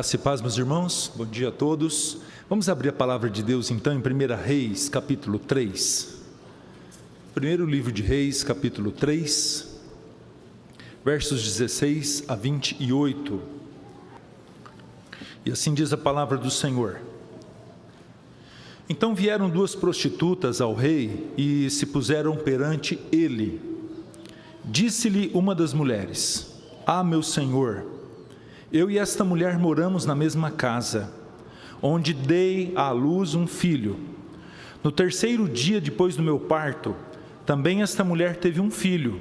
Graça e paz, meus irmãos, bom dia a todos. Vamos abrir a palavra de Deus então em 1 Reis, capítulo 3. Primeiro livro de Reis, capítulo 3, versos 16 a 28. E assim diz a palavra do Senhor. Então vieram duas prostitutas ao rei e se puseram perante ele. Disse-lhe uma das mulheres: Ah, meu senhor, eu e esta mulher moramos na mesma casa, onde dei à luz um filho. No terceiro dia depois do meu parto, também esta mulher teve um filho.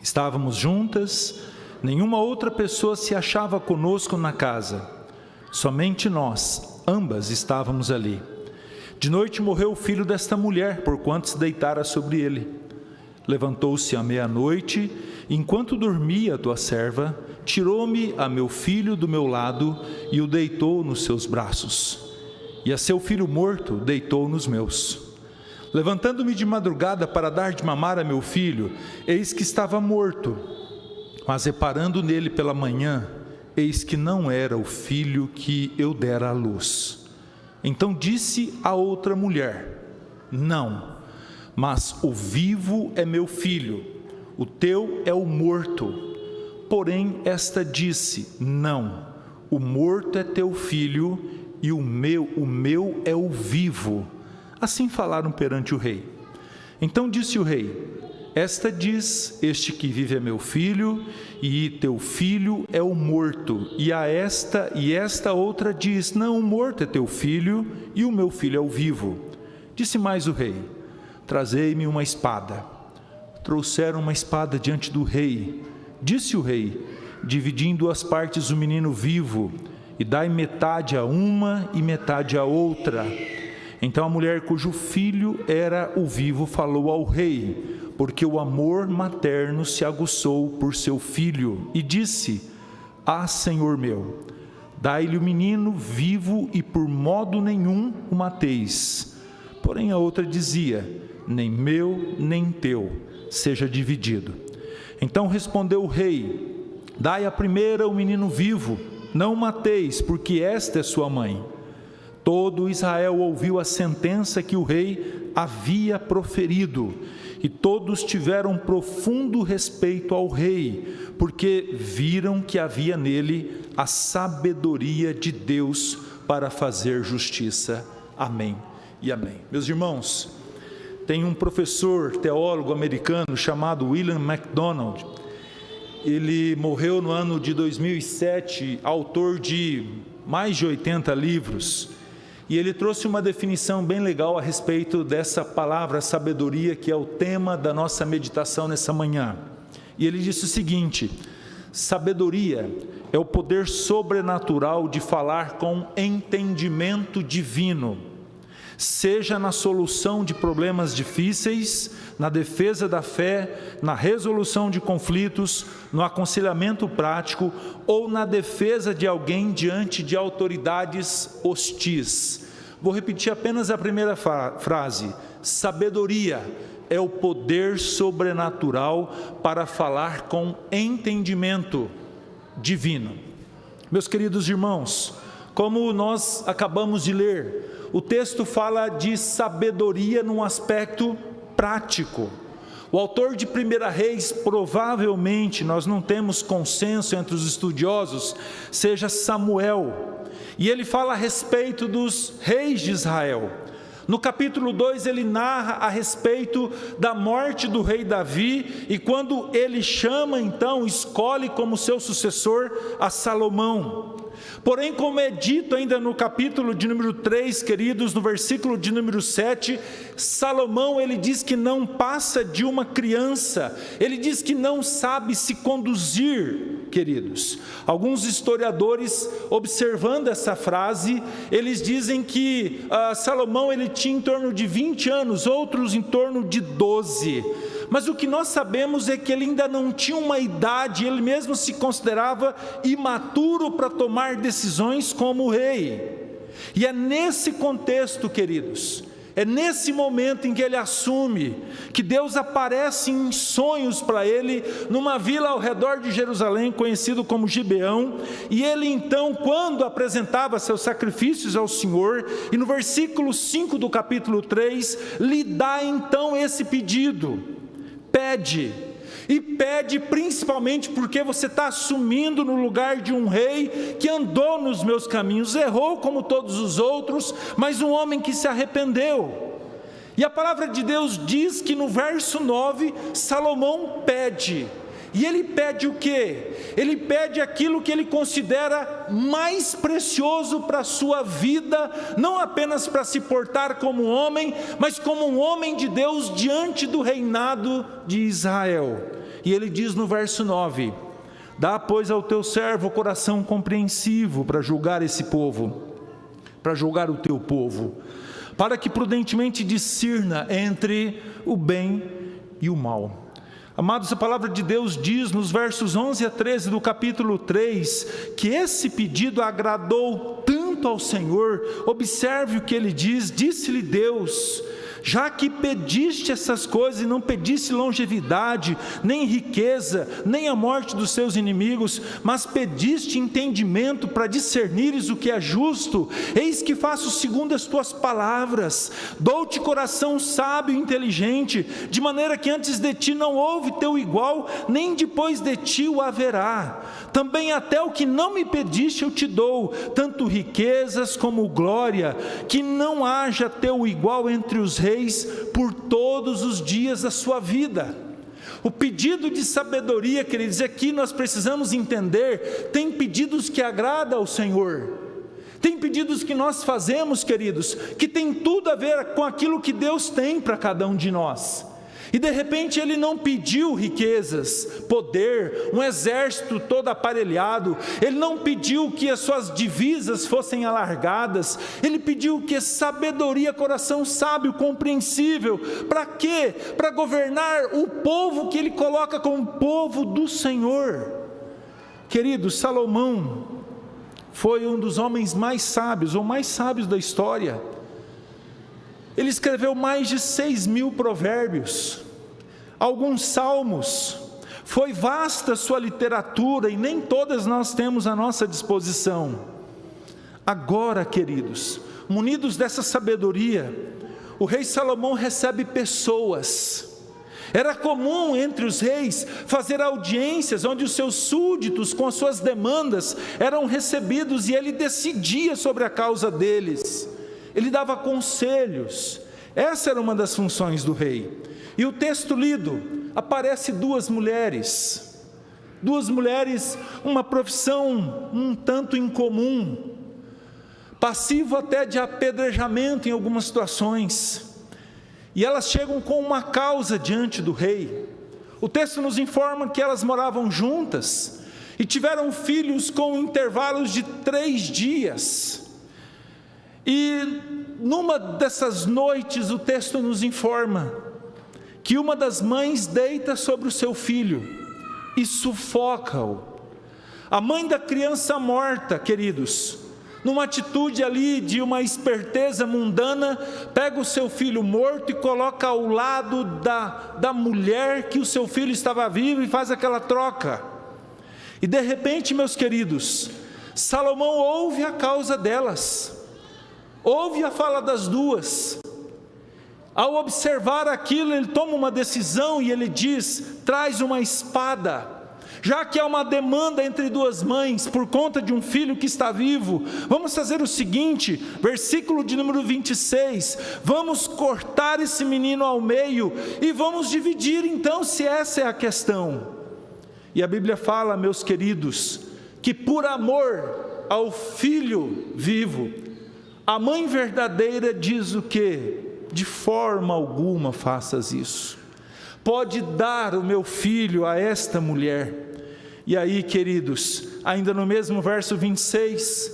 Estávamos juntas, nenhuma outra pessoa se achava conosco na casa. Somente nós, ambas estávamos ali. De noite morreu o filho desta mulher, porquanto se deitara sobre ele. Levantou-se à meia-noite, enquanto dormia a tua serva, tirou-me a meu filho do meu lado e o deitou nos seus braços. E a seu filho morto deitou nos meus. Levantando-me de madrugada para dar de mamar a meu filho, eis que estava morto. Mas reparando nele pela manhã, eis que não era o filho que eu dera à luz. Então disse a outra mulher: Não, mas o vivo é meu filho, o teu é o morto. Porém esta disse: Não, o morto é teu filho e o meu é o vivo. Assim falaram perante o rei. Então disse o rei: Esta diz: Este que vive é meu filho e teu filho é o morto. E esta outra diz: Não, o morto é teu filho e o meu filho é o vivo. Disse mais o rei: Trazei-me uma espada. Trouxeram uma espada diante do rei. Disse o rei: Dividi em duas partes o menino vivo, e dai metade a uma e metade a outra. Então a mulher cujo filho era o vivo falou ao rei, porque o amor materno se aguçou por seu filho, e disse: Ah, senhor meu, dai-lhe o menino vivo e por modo nenhum o mateis. Porém a outra dizia: Nem meu, nem teu, seja dividido. Então respondeu o rei: Dai a primeira o menino vivo, não o mateis, porque esta é sua mãe. Todo Israel ouviu a sentença que o rei havia proferido, e todos tiveram profundo respeito ao rei, porque viram que havia nele a sabedoria de Deus para fazer justiça. Amém e amém. Meus irmãos, tem um professor teólogo americano chamado William MacDonald. Ele morreu no ano de 2007, autor de mais de 80 livros. E ele trouxe uma definição bem legal a respeito dessa palavra sabedoria, que é o tema da nossa meditação nessa manhã. E ele disse o seguinte: sabedoria é o poder sobrenatural de falar com entendimento divino, seja na solução de problemas difíceis, na defesa da fé, na resolução de conflitos, no aconselhamento prático ou na defesa de alguém diante de autoridades hostis. Vou repetir apenas a primeira frase: sabedoria é o poder sobrenatural para falar com entendimento divino. Meus queridos irmãos, como nós acabamos de ler, o texto fala de sabedoria num aspecto prático. O autor de 1 Reis, provavelmente, nós não temos consenso entre os estudiosos, seja Samuel. E ele fala a respeito dos reis de Israel. No capítulo 2 ele narra a respeito da morte do rei Davi, e quando ele chama então, escolhe como seu sucessor a Salomão. Porém, como é dito ainda no capítulo de número 3, queridos, no versículo de número 7, Salomão, ele diz que não passa de uma criança, ele diz que não sabe se conduzir, queridos. Alguns historiadores, observando essa frase, eles dizem que Salomão, ele tinha em torno de 20 anos, outros em torno de 12. Mas o que nós sabemos é que ele ainda não tinha uma idade, ele mesmo se considerava imaturo para tomar decisões como rei. E é nesse contexto, queridos, É nesse momento em que ele assume que Deus aparece em sonhos para ele, numa vila ao redor de Jerusalém, conhecido como Gibeão, e ele então, quando apresentava seus sacrifícios ao Senhor, e no versículo 5 do capítulo 3, lhe dá então esse pedido: pede. E pede principalmente porque você está assumindo no lugar de um rei que andou nos meus caminhos, errou como todos os outros, mas um homem que se arrependeu. E a palavra de Deus diz que no verso 9, Salomão pede. E ele pede o quê? Ele pede aquilo que ele considera mais precioso para a sua vida, não apenas para se portar como homem, mas como um homem de Deus diante do reinado de Israel. E ele diz no verso 9: dá, pois, ao teu servo o coração compreensivo para julgar esse povo, para julgar o teu povo, para que prudentemente discirna entre o bem e o mal. Amados, a palavra de Deus diz nos versos 11 a 13 do capítulo 3, que esse pedido agradou tanto ao Senhor. Observe o que ele diz: disse-lhe Deus: já que pediste essas coisas e não pediste longevidade, nem riqueza, nem a morte dos seus inimigos, mas pediste entendimento para discernires o que é justo, eis que faço segundo as tuas palavras, dou-te coração sábio e inteligente, de maneira que antes de ti não houve teu igual, nem depois de ti o haverá. Também até o que não me pediste eu te dou, tanto riquezas como glória, que não haja teu igual entre os reis por todos os dias da sua vida. O pedido de sabedoria, queridos, aqui nós precisamos entender, tem pedidos que agradam ao Senhor, tem pedidos que nós fazemos, queridos, que tem tudo a ver com aquilo que Deus tem para cada um de nós. E de repente ele não pediu riquezas, poder, um exército todo aparelhado, ele não pediu que as suas divisas fossem alargadas, ele pediu que sabedoria, coração sábio, compreensível. Para quê? Para governar o povo que ele coloca como povo do Senhor. Querido, Salomão foi um dos homens mais sábios, ou mais sábios da história. Ele escreveu mais de 6.000 provérbios, alguns salmos. Foi vasta a sua literatura e nem todas nós temos à nossa disposição. Agora, queridos, munidos dessa sabedoria, o rei Salomão recebe pessoas. Era comum entre os reis fazer audiências onde os seus súditos com as suas demandas eram recebidos e ele decidia sobre a causa deles. Ele dava conselhos. Essa era uma das funções do rei. E o texto lido, aparece duas mulheres, uma profissão um tanto incomum, passivo até de apedrejamento em algumas situações, e elas chegam com uma causa diante do rei. O texto nos informa que elas moravam juntas, e tiveram filhos com intervalos de 3 dias, e numa dessas noites o texto nos informa que uma das mães deita sobre o seu filho e sufoca-o. A mãe da criança morta, queridos, numa atitude ali de uma esperteza mundana, pega o seu filho morto e coloca ao lado da mulher que o seu filho estava vivo e faz aquela troca. E de repente, meus queridos, Salomão ouve a causa delas, ouve a fala das duas. Ao observar aquilo, ele toma uma decisão e ele diz: traz uma espada, já que há uma demanda entre duas mães por conta de um filho que está vivo. Vamos fazer o seguinte, versículo de número 26, vamos cortar esse menino ao meio e vamos dividir então, se essa é a questão. E a Bíblia fala, meus queridos, que por amor ao filho vivo, a mãe verdadeira diz o quê? De forma alguma faças isso. Pode dar o meu filho a esta mulher. E aí, queridos, ainda no mesmo verso 26,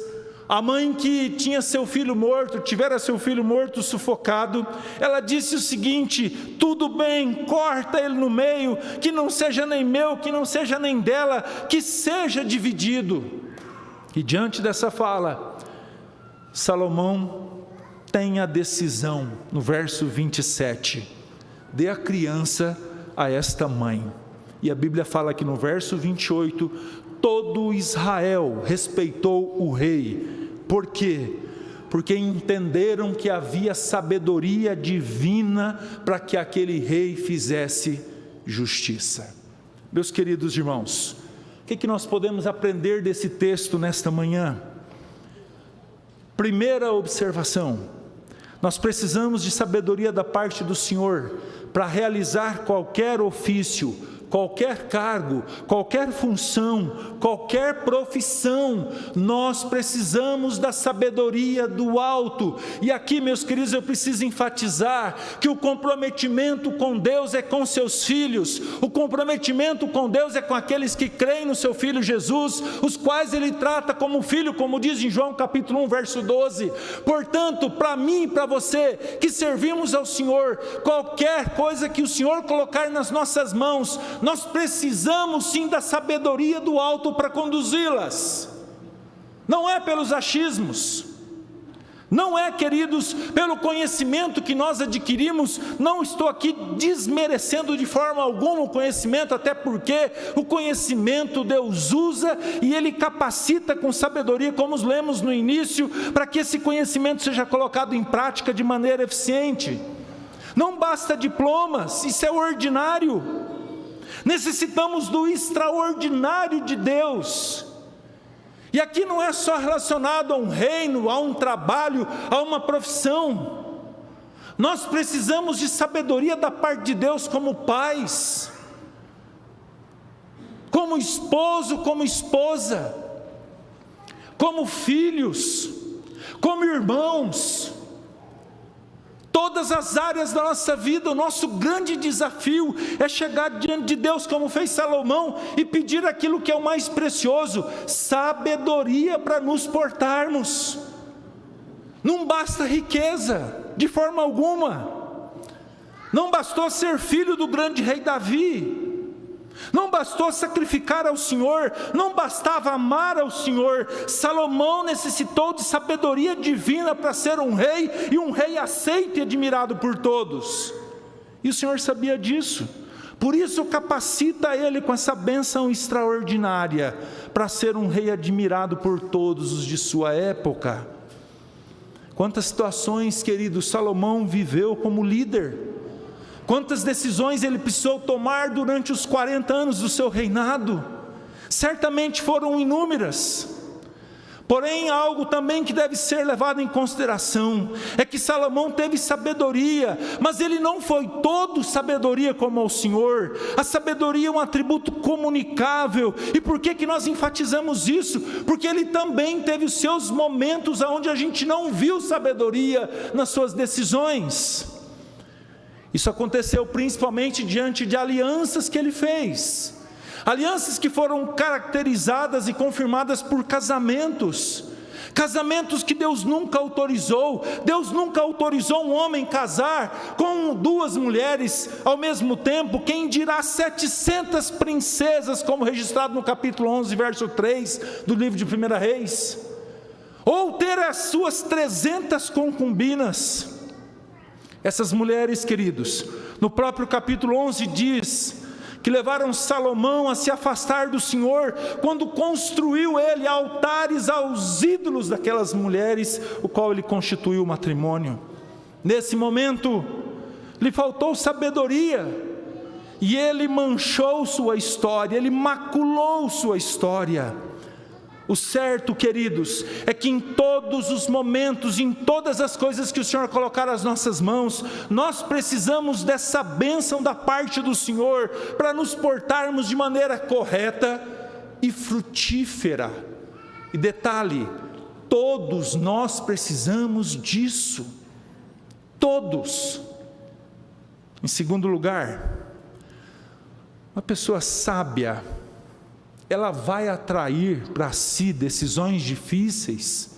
a mãe que tinha seu filho morto, tivera seu filho morto sufocado, ela disse o seguinte: tudo bem, corta ele no meio, que não seja nem meu, que não seja nem dela, que seja dividido. E diante dessa fala, Salomão tem a decisão, no verso 27, dê a criança a esta mãe. E a Bíblia fala que no verso 28, todo Israel respeitou o rei. Por quê? Porque entenderam que havia sabedoria divina para que aquele rei fizesse justiça. Meus queridos irmãos, o que nós podemos aprender desse texto nesta manhã? Primeira observação: nós precisamos de sabedoria da parte do Senhor para realizar qualquer ofício, qualquer cargo, qualquer função, qualquer profissão. Nós precisamos da sabedoria do alto. E aqui, meus queridos, eu preciso enfatizar que o comprometimento com Deus é com seus filhos, o comprometimento com Deus é com aqueles que creem no seu Filho Jesus, os quais Ele trata como filho, como diz em João capítulo 1, verso 12. Portanto, para mim e para você, que servimos ao Senhor, qualquer coisa que o Senhor colocar nas nossas mãos, nós precisamos sim da sabedoria do alto para conduzi-las. Não é pelos achismos, não é, queridos, pelo conhecimento que nós adquirimos. Não estou aqui desmerecendo de forma alguma o conhecimento, até porque o conhecimento Deus usa e Ele capacita com sabedoria, como lemos no início, para que esse conhecimento seja colocado em prática de maneira eficiente. Não basta diplomas, isso é ordinário. Necessitamos do extraordinário de Deus. E aqui não é só relacionado a um reino, a um trabalho, a uma profissão. Nós precisamos de sabedoria da parte de Deus como pais, como esposo, como esposa, como filhos, como irmãos. Todas as áreas da nossa vida, o nosso grande desafio é chegar diante de Deus, como fez Salomão, e pedir aquilo que é o mais precioso: sabedoria para nos portarmos. Não basta riqueza, de forma alguma. Não bastou ser filho do grande rei Davi, não bastou sacrificar ao Senhor, não bastava amar ao Senhor. Salomão necessitou de sabedoria divina para ser um rei, e um rei aceito e admirado por todos. E o Senhor sabia disso, por isso capacita ele com essa bênção extraordinária, para ser um rei admirado por todos os de sua época. Quantas situações, queridos, Salomão viveu como líder. Quantas decisões ele precisou tomar durante os 40 anos do seu reinado? Certamente foram inúmeras. Porém, algo também que deve ser levado em consideração é que Salomão teve sabedoria, mas ele não foi todo sabedoria como o Senhor. A sabedoria é um atributo comunicável. E por que nós enfatizamos isso? Porque ele também teve os seus momentos onde a gente não viu sabedoria nas suas decisões. Isso aconteceu principalmente diante de alianças que ele fez. Alianças que foram caracterizadas e confirmadas por casamentos. Casamentos que Deus nunca autorizou. Deus nunca autorizou um homem casar com 2 mulheres ao mesmo tempo. Quem dirá 700 princesas, como registrado no capítulo 11, verso 3 do livro de 1 Reis. Ou ter as suas 300 concubinas. Essas mulheres, queridos, no próprio capítulo 11 diz que levaram Salomão a se afastar do Senhor, quando construiu ele altares aos ídolos daquelas mulheres, o qual ele constituiu o matrimônio. Nesse momento, lhe faltou sabedoria, e ele manchou sua história, ele maculou sua história. O certo, queridos, é que em todos os momentos, em todas as coisas que o Senhor colocar às nossas mãos, nós precisamos dessa bênção da parte do Senhor, para nos portarmos de maneira correta e frutífera. E detalhe, todos nós precisamos disso, todos. Em segundo lugar, uma pessoa sábia, ela vai atrair para si decisões difíceis,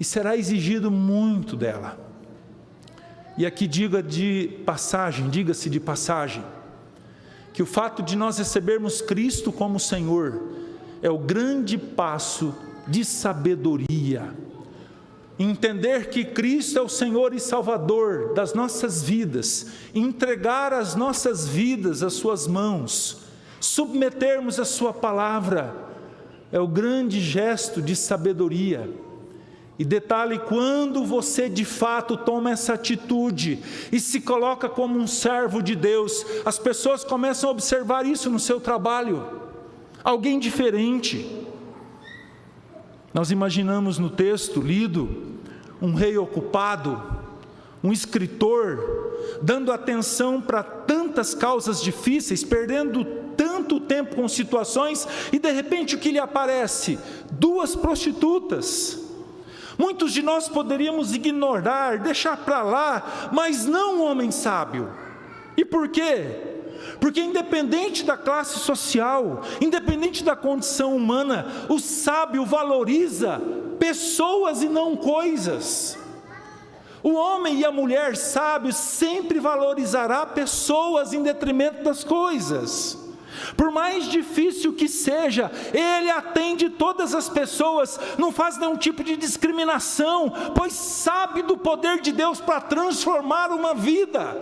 e será exigido muito dela. E aqui diga-se de passagem, que o fato de nós recebermos Cristo como Senhor, é o grande passo de sabedoria. entender que Cristo é o Senhor e Salvador das nossas vidas, entregar as nossas vidas às suas mãos, submetermos a sua palavra, é o grande gesto de sabedoria. E detalhe, quando você de fato toma essa atitude e se coloca como um servo de Deus, as pessoas começam a observar isso no seu trabalho, alguém diferente. Nós imaginamos no texto lido, um rei ocupado, um escritor, dando atenção para tantas causas difíceis, perdendo tanto tempo com situações, e de repente o que lhe aparece? 2 prostitutas. Muitos de nós poderíamos ignorar, deixar para lá, mas não um homem sábio. E por quê? Porque independente da classe social, independente da condição humana, o sábio valoriza pessoas e não coisas. O homem e a mulher sábios sempre valorizará pessoas em detrimento das coisas. Por mais difícil que seja, ele atende todas as pessoas, não faz nenhum tipo de discriminação, pois sabe do poder de Deus para transformar uma vida.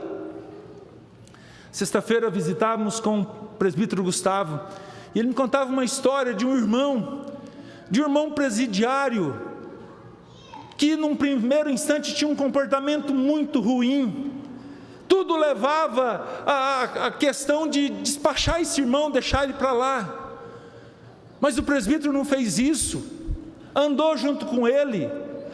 Sexta-feira visitávamos com o presbítero Gustavo, e ele me contava uma história de um irmão presidiário, que num primeiro instante tinha um comportamento muito ruim. Tudo levava a questão de despachar esse irmão, deixar ele para lá. Mas o presbítero não fez isso, andou junto com ele,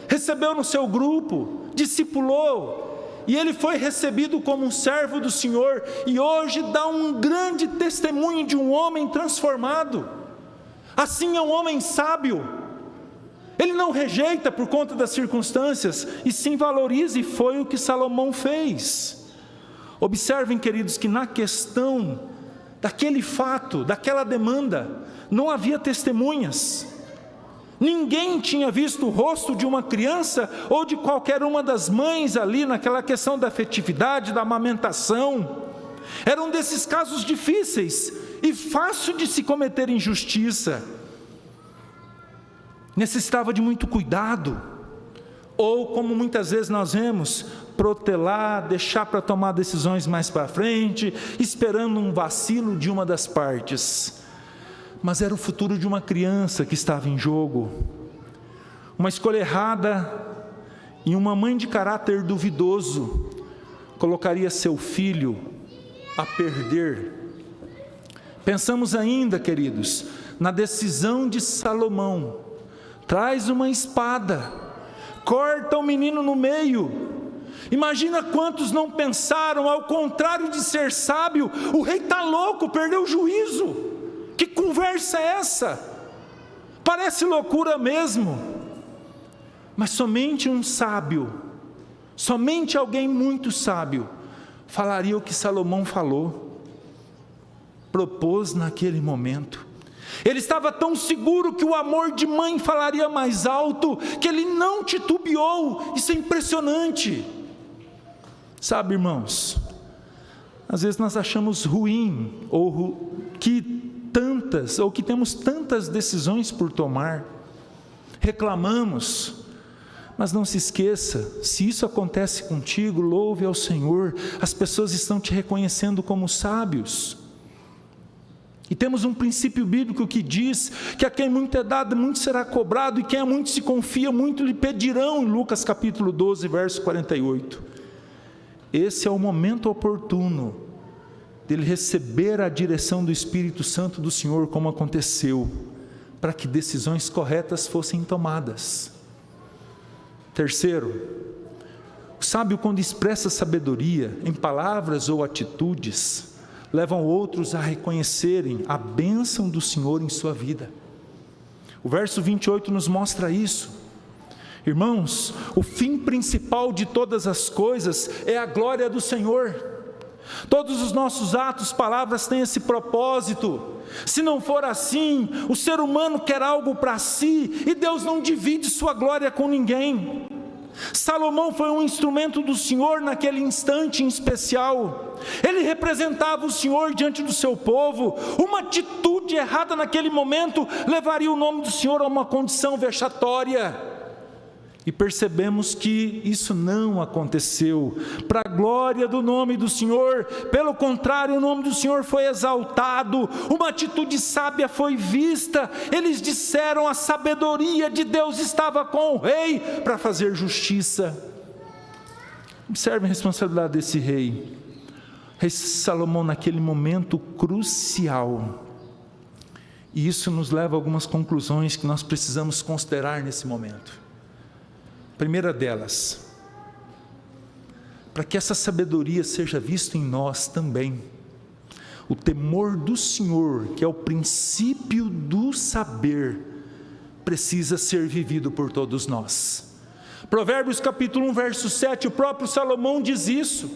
recebeu no seu grupo, discipulou, e ele foi recebido como um servo do Senhor, e hoje dá um grande testemunho de um homem transformado. Assim é um homem sábio, ele não rejeita por conta das circunstâncias, e sim valoriza, e foi o que Salomão fez. Observem, queridos, que na questão daquele fato, daquela demanda, não havia testemunhas. Ninguém tinha visto o rosto de uma criança ou de qualquer uma das mães ali naquela questão da afetividade, da amamentação. Era um desses casos difíceis e fácil de se cometer injustiça. Necessitava de muito cuidado, ou como muitas vezes nós vemos, protelar, deixar para tomar decisões mais para frente, esperando um vacilo de uma das partes. Mas era o futuro de uma criança que estava em jogo. Uma escolha errada e uma mãe de caráter duvidoso colocaria seu filho a perder. Pensamos ainda, queridos, na decisão de Salomão. Traz uma espada, corta o menino no meio. Imagina quantos não pensaram, ao contrário de ser sábio, o rei está louco, perdeu o juízo. Que conversa é essa? Parece loucura mesmo. Mas somente um sábio, somente alguém muito sábio, falaria o que Salomão falou, propôs naquele momento. Ele estava tão seguro que o amor de mãe falaria mais alto, que ele não titubeou. Isso é impressionante. Sabe, irmãos, às vezes nós achamos ruim, que temos tantas decisões por tomar, reclamamos, mas não se esqueça, se isso acontece contigo, louve ao Senhor, as pessoas estão te reconhecendo como sábios. E temos um princípio bíblico que diz que a quem muito é dado, muito será cobrado, e quem a muito se confia, muito lhe pedirão, em Lucas capítulo 12, verso 48. Esse é o momento oportuno dele receber a direção do Espírito Santo do Senhor, como aconteceu, para que decisões corretas fossem tomadas. Terceiro, o sábio, quando expressa sabedoria em palavras ou atitudes, levam outros a reconhecerem a bênção do Senhor em sua vida. O verso 28 nos mostra isso. Irmãos, o fim principal de todas as coisas é a glória do Senhor. Todos os nossos atos, palavras têm esse propósito. Se não for assim, o ser humano quer algo para si, e Deus não divide sua glória com ninguém. Salomão foi um instrumento do Senhor naquele instante em especial. Ele representava o Senhor diante do seu povo. Uma atitude errada naquele momento levaria o nome do Senhor a uma condição vexatória. E percebemos que isso não aconteceu para a glória do nome do Senhor. Pelo contrário, o nome do Senhor foi exaltado, uma atitude sábia foi vista. Eles disseram: a sabedoria de Deus estava com o rei para fazer justiça. Observe a responsabilidade desse rei. Rei Salomão, naquele momento crucial. E isso nos leva a algumas conclusões que nós precisamos considerar nesse momento. Primeira delas, para que essa sabedoria seja vista em nós também, o temor do Senhor, que é o princípio do saber, precisa ser vivido por todos nós. Provérbios capítulo 1, verso 7, o próprio Salomão diz isso,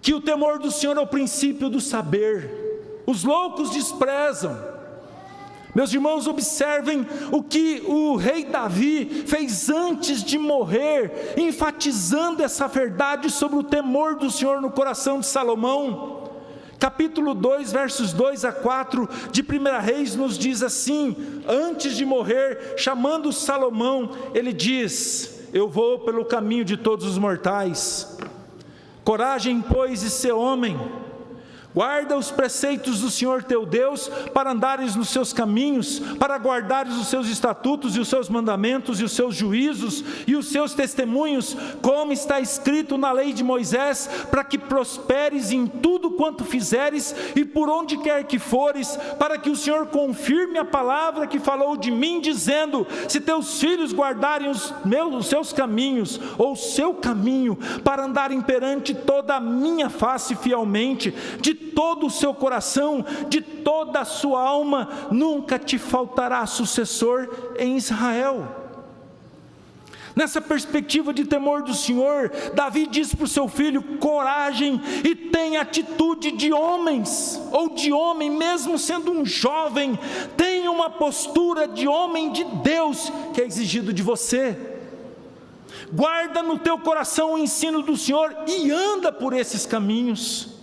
que o temor do Senhor é o princípio do saber. Os loucos desprezam. Meus irmãos, observem o que o rei Davi fez antes de morrer, enfatizando essa verdade sobre o temor do Senhor no coração de Salomão. Capítulo 2, versos 2 a 4 de 1 Reis nos diz assim: antes de morrer, chamando Salomão, ele diz: eu vou pelo caminho de todos os mortais. Coragem, pois, e ser homem. Guarda os preceitos do Senhor teu Deus, para andares nos seus caminhos, para guardares os seus estatutos e os seus mandamentos e os seus juízos e os seus testemunhos, como está escrito na lei de Moisés, para que prosperes em tudo quanto fizeres e por onde quer que fores, para que o Senhor confirme a palavra que falou de mim, dizendo: se teus filhos guardarem os seus caminhos, ou o seu caminho, para andarem perante toda a minha face fielmente, de todo o seu coração, de toda a sua alma, nunca te faltará sucessor em Israel. Nessa perspectiva de temor do Senhor, Davi diz para o seu filho: coragem e tenha atitude de homens, ou de homem, mesmo sendo um jovem, tenha uma postura de homem de Deus, que é exigido de você. Guarda no teu coração o ensino do Senhor e anda por esses caminhos.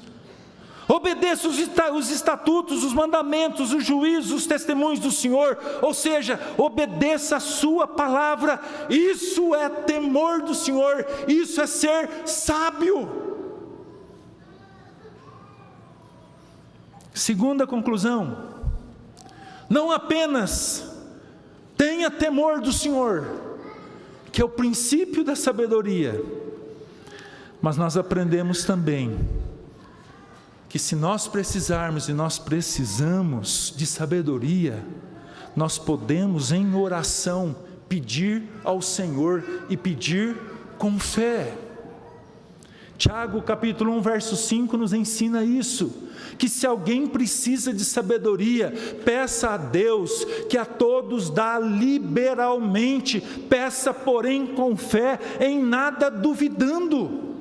Obedeça os estatutos, os mandamentos, os juízos, os testemunhos do Senhor, ou seja, obedeça a sua palavra. Isso é temor do Senhor, isso é ser sábio. Segunda conclusão: não apenas tenha temor do Senhor, que é o princípio da sabedoria, mas nós aprendemos também que se nós precisarmos, e nós precisamos de sabedoria, nós podemos em oração pedir ao Senhor e pedir com fé. Tiago capítulo 1 verso 5 nos ensina isso, que se alguém precisa de sabedoria, peça a Deus, que a todos dá liberalmente, peça porém com fé, em nada duvidando.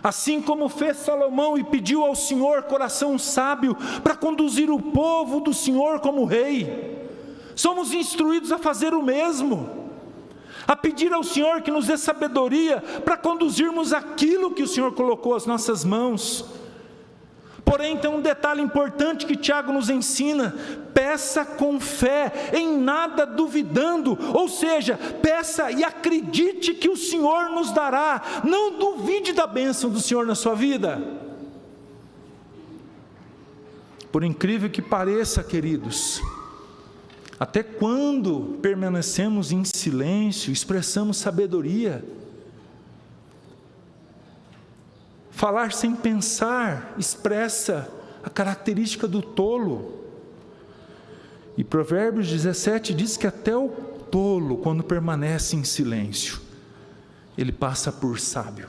Assim como fez Salomão e pediu ao Senhor coração sábio para conduzir o povo do Senhor como rei, somos instruídos a fazer o mesmo, a pedir ao Senhor que nos dê sabedoria para conduzirmos aquilo que o Senhor colocou às nossas mãos. Porém, tem um detalhe importante que Tiago nos ensina: peça com fé, em nada duvidando, ou seja, peça e acredite que o Senhor nos dará, não duvide da bênção do Senhor na sua vida. Por incrível que pareça, queridos, até quando permanecemos em silêncio, expressamos sabedoria. Falar sem pensar expressa a característica do tolo. E Provérbios 17 diz que até o tolo, quando permanece em silêncio, ele passa por sábio.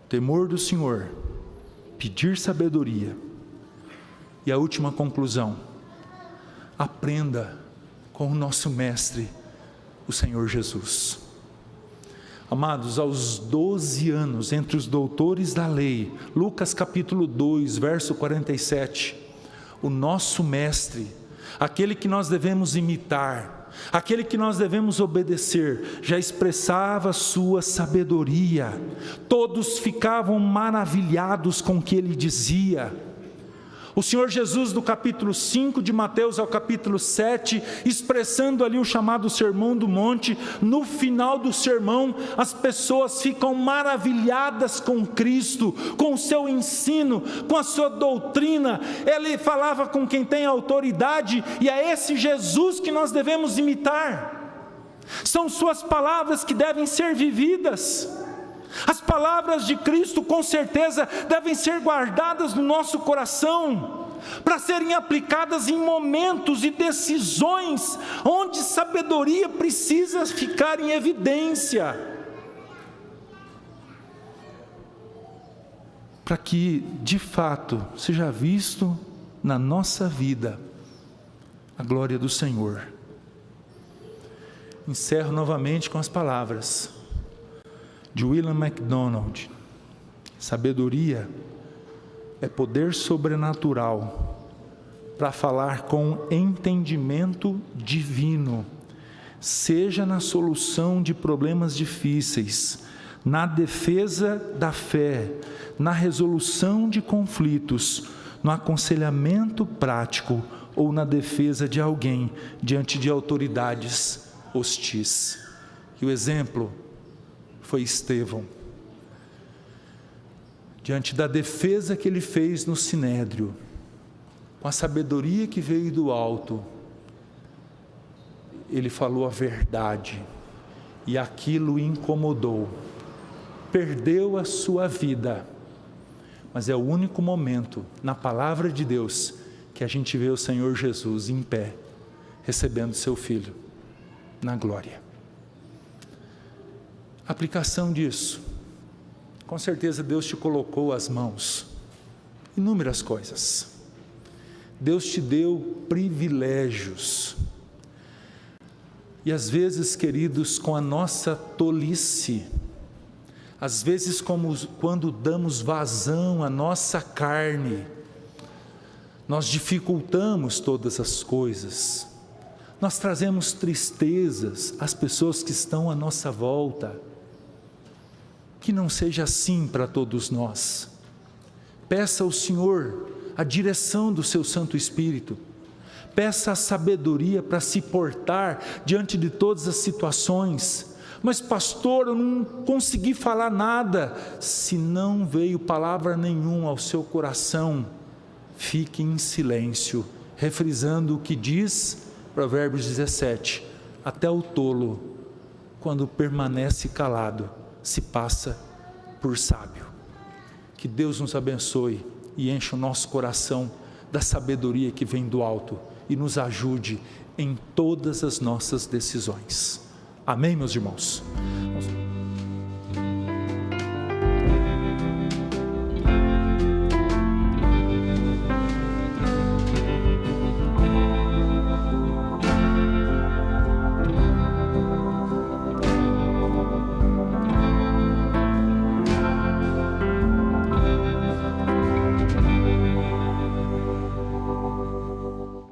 Temor do Senhor, pedir sabedoria. E a última conclusão: aprenda com o nosso mestre, o Senhor Jesus. Amados, aos 12 anos, entre os doutores da lei, Lucas capítulo 2, verso 47, o nosso mestre, aquele que nós devemos imitar, aquele que nós devemos obedecer, já expressava sua sabedoria. Todos ficavam maravilhados com o que ele dizia. O Senhor Jesus, do capítulo 5 de Mateus ao capítulo 7, expressando ali o chamado Sermão do Monte, no final do sermão, as pessoas ficam maravilhadas com Cristo, com o seu ensino, com a sua doutrina. Ele falava com quem tem autoridade, e é esse Jesus que nós devemos imitar. São suas palavras que devem ser vividas. As palavras de Cristo, com certeza, devem ser guardadas no nosso coração, para serem aplicadas em momentos e decisões, onde sabedoria precisa ficar em evidência, para que, de fato, seja visto na nossa vida a glória do Senhor. Encerro novamente com as palavras de William MacDonald: sabedoria é poder sobrenatural para falar com entendimento divino, seja na solução de problemas difíceis, na defesa da fé, na resolução de conflitos, no aconselhamento prático ou na defesa de alguém diante de autoridades hostis. E o exemplo foi Estevão. Diante da defesa que ele fez no Sinédrio, com a sabedoria que veio do alto, ele falou a verdade, e aquilo o incomodou. Perdeu a sua vida, mas é o único momento na palavra de Deus que a gente vê o Senhor Jesus em pé, recebendo seu Filho na glória. Aplicação disso: com certeza Deus te colocou às mãos inúmeras coisas. Deus te deu privilégios. E às vezes, queridos, com a nossa tolice, às vezes quando damos vazão à nossa carne, nós dificultamos todas as coisas, nós trazemos tristezas às pessoas que estão à nossa volta. Que não seja assim para todos nós. Peça ao Senhor a direção do seu Santo Espírito, peça a sabedoria para se portar diante de todas as situações. Mas pastor, eu não consegui falar nada. Se não veio palavra nenhuma ao seu coração, fique em silêncio, refrisando o que diz Provérbios 17: até o tolo, quando permanece calado, se passa por sábio. Que Deus nos abençoe e encha o nosso coração da sabedoria que vem do alto e nos ajude em todas as nossas decisões. Amém, meus irmãos?